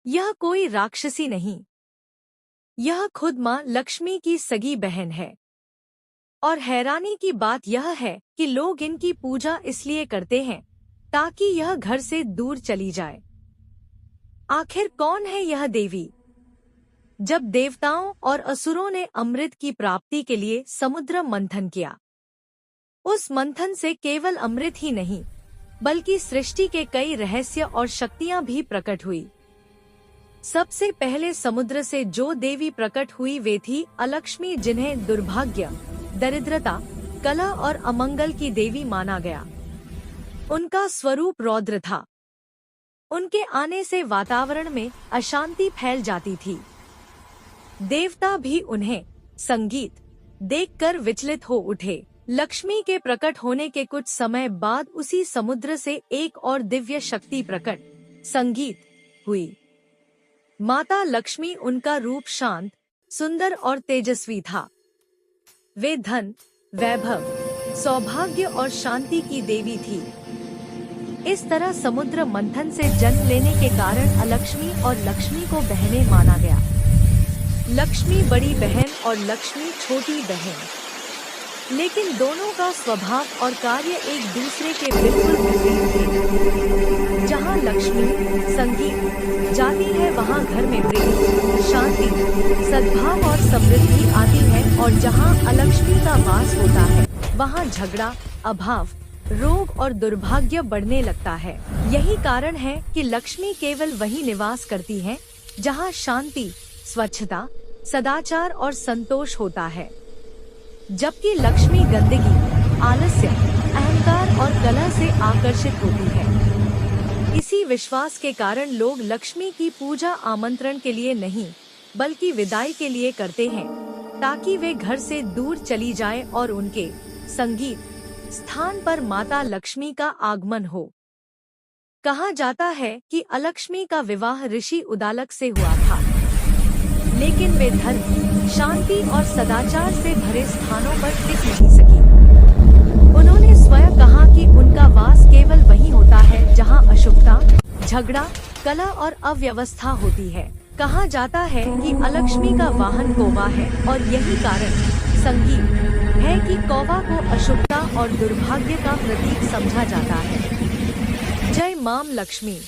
यह कोई राक्षसी नहीं, यह खुद माँ लक्ष्मी की सगी बहन है। और हैरानी की बात यह है कि लोग इनकी पूजा इसलिए करते हैं ताकि यह घर से दूर चली जाए। आखिर कौन है यह देवी? जब देवताओं और असुरों ने अमृत की प्राप्ति के लिए समुद्र मंथन किया, उस मंथन से केवल अमृत ही नहीं बल्कि सृष्टि के कई रहस्य और शक्तियां भी प्रकट हुई। सबसे पहले समुद्र से जो देवी प्रकट हुई वे थी अलक्ष्मी, जिन्हें दुर्भाग्य, दरिद्रता, कलह और अमंगल की देवी माना गया। उनका स्वरूप रौद्र था। उनके आने से वातावरण में अशांति फैल जाती थी। देवता भी उन्हें संगीत देखकर विचलित हो उठे। लक्ष्मी के प्रकट होने के कुछ समय बाद उसी समुद्र से एक और दिव्य शक्ति प्रकट, संगीत, हुई। माता लक्ष्मी, उनका रूप शांत, सुंदर और तेजस्वी था। वे धन, वैभव, सौभाग्य और शांति की देवी थी। इस तरह समुद्र मंथन से जन्म लेने के कारण अलक्ष्मी और लक्ष्मी को बहनें माना गया। लक्ष्मी बड़ी बहन और लक्ष्मी छोटी बहन, लेकिन दोनों का स्वभाव और कार्य एक दूसरे के बिल्कुल विपरीत थे। जहाँ लक्ष्मी संगीत जाती है वहाँ घर में प्रेम, शांति, सद्भाव और समृद्धि आती है, और जहाँ अलक्ष्मी का वास होता है वहाँ झगड़ा, अभाव, रोग और दुर्भाग्य बढ़ने लगता है। यही कारण है कि लक्ष्मी केवल वही निवास करती है जहाँ शांति, स्वच्छता, सदाचार और संतोष होता है, जबकि लक्ष्मी गंदगी, आलस्य, अहंकार और कलह से आकर्षित होती है। इसी विश्वास के कारण लोग लक्ष्मी की पूजा आमंत्रण के लिए नहीं बल्कि विदाई के लिए करते हैं, ताकि वे घर से दूर चली जाएं और उनके संगीत स्थान पर माता लक्ष्मी का आगमन हो। कहा जाता है कि अलक्ष्मी का विवाह ऋषि उदालक से हुआ था, लेकिन वे धर्म, शांति और सदाचार से भरे स्थानों पर टिक नहीं सकी। उन्होंने स्वयं कहा कि उनका वास केवल वहीं होता है जहां अशुभता, झगड़ा, कलह और अव्यवस्था होती है। कहा जाता है कि अलक्ष्मी का वाहन कौवा है, और यही कारण संगीत है कि कौवा को अशुभता और दुर्भाग्य का प्रतीक समझा जाता है। जय मां लक्ष्मी।